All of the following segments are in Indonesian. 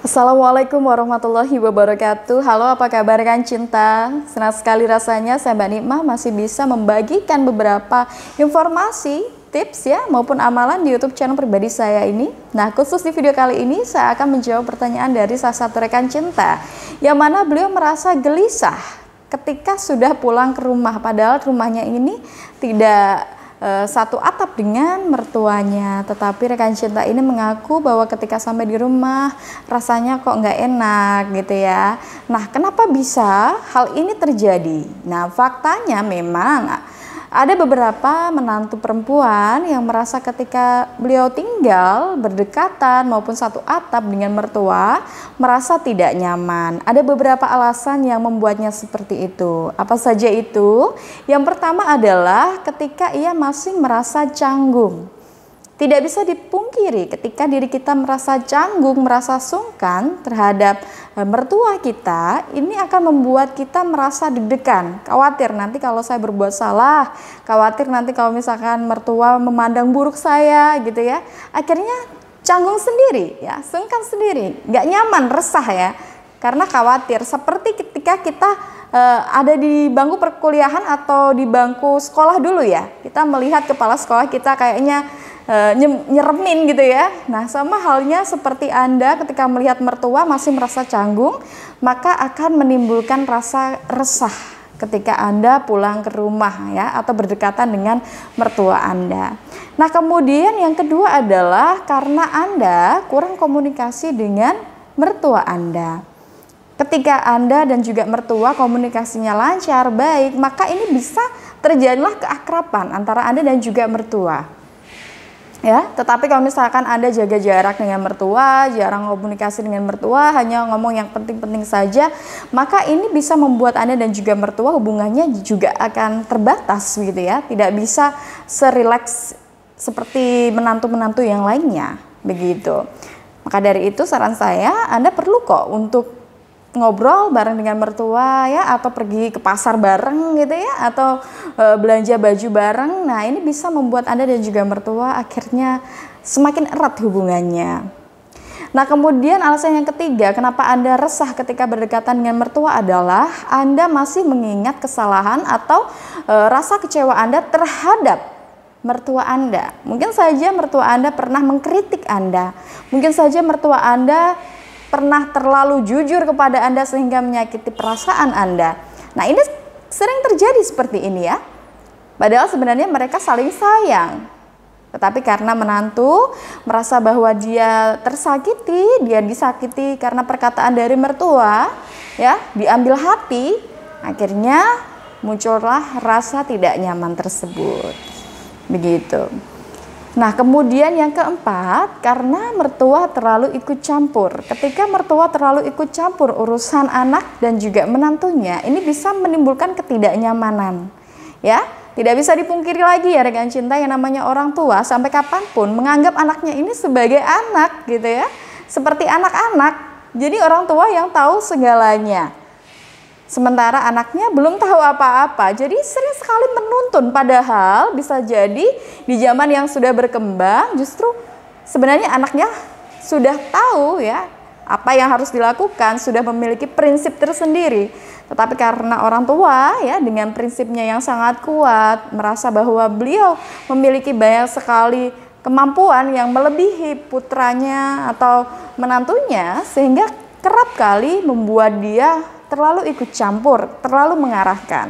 Assalamualaikum warahmatullahi wabarakatuh. Halo, apa kabar rekan cinta? Senang sekali rasanya saya Mbak Nikmah masih bisa membagikan beberapa informasi, tips ya, maupun amalan di YouTube channel pribadi saya ini. Nah, khusus di video kali ini saya akan menjawab pertanyaan dari salah satu rekan cinta yang mana beliau merasa gelisah ketika sudah pulang ke rumah, padahal rumahnya ini tidak satu atap dengan mertuanya, tetapi rekan cinta ini mengaku bahwa ketika sampai di rumah rasanya kok nggak enak gitu ya. Nah, kenapa bisa hal ini terjadi? Nah, faktanya memang ada beberapa menantu perempuan yang merasa ketika beliau tinggal berdekatan maupun satu atap dengan mertua merasa tidak nyaman. Ada beberapa alasan yang membuatnya seperti itu. Apa saja itu? Yang pertama adalah ketika ia masih merasa canggung. Tidak bisa dipungkiri ketika diri kita merasa canggung, merasa sungkan terhadap mertua kita, ini akan membuat kita merasa deg-degan, khawatir nanti kalau saya berbuat salah, khawatir nanti kalau misalkan mertua memandang buruk saya gitu ya. Akhirnya canggung sendiri ya, sungkan sendiri, nggak nyaman, resah ya, karena khawatir. Seperti ketika kita ada di bangku perkuliahan atau di bangku sekolah dulu ya, kita melihat kepala sekolah kita kayaknya nyeremin gitu ya. Nah, sama halnya seperti Anda ketika melihat mertua masih merasa canggung, maka akan menimbulkan rasa resah ketika Anda pulang ke rumah ya, atau berdekatan dengan mertua Anda. Nah, kemudian yang kedua adalah karena Anda kurang komunikasi dengan mertua Anda. Ketika Anda dan juga mertua komunikasinya lancar, baik, maka ini bisa terjadilah keakraban antara Anda dan juga mertua. Ya, tetapi kalau misalkan Anda jaga jarak dengan mertua, jarang komunikasi dengan mertua, hanya ngomong yang penting-penting saja, maka ini bisa membuat Anda dan juga mertua hubungannya juga akan terbatas gitu ya, tidak bisa serileks seperti menantu-menantu yang lainnya, begitu. Maka dari itu saran saya, Anda perlu kok untuk ngobrol bareng dengan mertua ya, atau pergi ke pasar bareng gitu ya, atau belanja baju bareng. Nah, ini bisa membuat Anda dan juga mertua akhirnya semakin erat hubungannya. Nah, kemudian alasan yang ketiga kenapa Anda resah ketika berdekatan dengan mertua adalah Anda masih mengingat kesalahan atau rasa kecewa Anda terhadap mertua Anda. Mungkin saja mertua Anda pernah mengkritik Anda, mungkin saja mertua Anda pernah terlalu jujur kepada Anda sehingga menyakiti perasaan Anda. Nah, ini sering terjadi seperti ini ya. Padahal sebenarnya mereka saling sayang. Tetapi karena menantu merasa bahwa dia tersakiti, dia disakiti karena perkataan dari mertua, ya, diambil hati, akhirnya muncullah rasa tidak nyaman tersebut. Begitu. Nah, kemudian yang keempat, karena mertua terlalu ikut campur. Ketika mertua terlalu ikut campur urusan anak dan juga menantunya, ini bisa menimbulkan ketidaknyamanan. Ya, tidak bisa dipungkiri lagi ya rekan cinta, yang namanya orang tua sampai kapanpun menganggap anaknya ini sebagai anak gitu ya. Seperti anak-anak. Jadi orang tua yang tahu segalanya. Sementara anaknya belum tahu apa-apa, jadi sering sekali menuntun, padahal bisa jadi di zaman yang sudah berkembang justru sebenarnya anaknya sudah tahu ya apa yang harus dilakukan, sudah memiliki prinsip tersendiri. Tetapi karena orang tua ya dengan prinsipnya yang sangat kuat, merasa bahwa beliau memiliki banyak sekali kemampuan yang melebihi putranya atau menantunya, sehingga kerap kali membuat dia terlalu ikut campur, terlalu mengarahkan.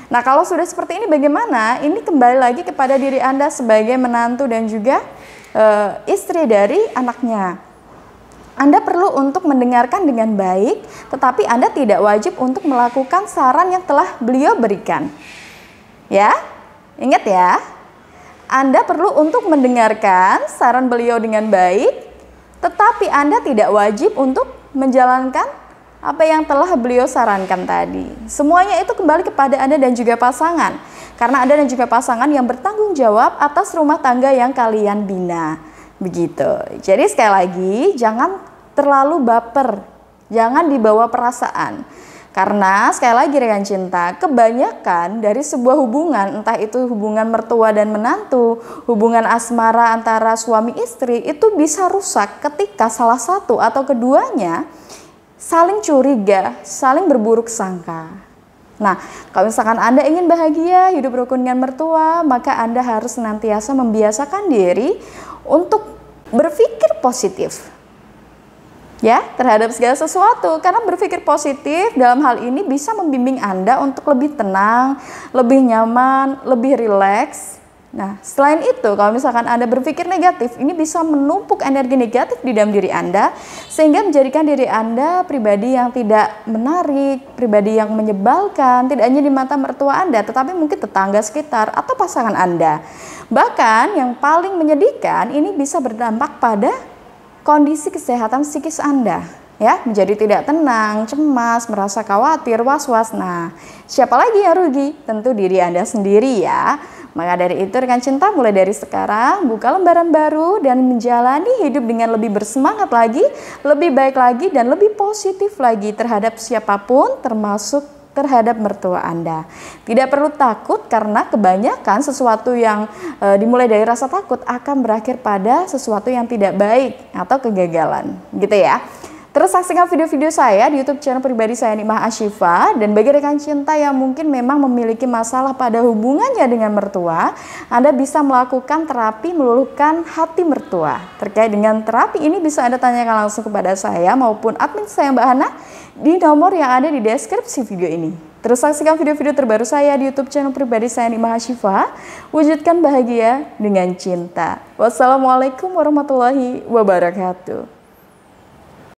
Nah, kalau sudah seperti ini bagaimana? Ini kembali lagi kepada diri Anda sebagai menantu dan juga istri dari anaknya. Anda perlu untuk mendengarkan dengan baik, tetapi Anda tidak wajib untuk melakukan saran yang telah beliau berikan. Ya, ingat ya. Anda perlu untuk mendengarkan saran beliau dengan baik, tetapi Anda tidak wajib untuk menjalankan apa yang telah beliau sarankan tadi. Semuanya itu kembali kepada Anda dan juga pasangan. Karena Anda dan juga pasangan yang bertanggung jawab atas rumah tangga yang kalian bina. Begitu. Jadi sekali lagi, jangan terlalu baper. Jangan dibawa perasaan. Karena sekali lagi rekan cinta, kebanyakan dari sebuah hubungan, entah itu hubungan mertua dan menantu, hubungan asmara antara suami istri, itu bisa rusak ketika salah satu atau keduanya saling curiga, saling berburuk sangka. Nah, kalau misalkan Anda ingin bahagia, hidup rukun dengan mertua, maka Anda harus senantiasa membiasakan diri untuk berpikir positif. Ya, terhadap segala sesuatu, karena berpikir positif dalam hal ini bisa membimbing Anda untuk lebih tenang, lebih nyaman, lebih rileks. Nah, selain itu, kalau misalkan Anda berpikir negatif, ini bisa menumpuk energi negatif di dalam diri Anda, sehingga menjadikan diri Anda pribadi yang tidak menarik, pribadi yang menyebalkan, tidak hanya di mata mertua Anda, tetapi mungkin tetangga sekitar atau pasangan Anda. Bahkan yang paling menyedihkan, ini bisa berdampak pada kondisi kesehatan psikis Anda, ya, menjadi tidak tenang, cemas, merasa khawatir, was-was. Nah, siapa lagi yang rugi? Tentu diri Anda sendiri ya. Maka dari itu rekan cinta, mulai dari sekarang buka lembaran baru dan menjalani hidup dengan lebih bersemangat lagi, lebih baik lagi, dan lebih positif lagi terhadap siapapun, termasuk terhadap mertua Anda. Tidak perlu takut, karena kebanyakan sesuatu yang dimulai dari rasa takut akan berakhir pada sesuatu yang tidak baik atau kegagalan, gitu ya. Terus saksikan video-video saya di YouTube channel pribadi saya Nikmah Ashifa. Dan bagi rekan cinta yang mungkin memang memiliki masalah pada hubungannya dengan mertua, Anda bisa melakukan terapi meluluhkan hati mertua. Terkait dengan terapi ini bisa Anda tanyakan langsung kepada saya maupun admin saya Mbak Hana di nomor yang ada di deskripsi video ini. Terus saksikan video-video terbaru saya di YouTube channel pribadi saya Nikmah Ashifa. Wujudkan bahagia dengan cinta. Wassalamualaikum warahmatullahi wabarakatuh.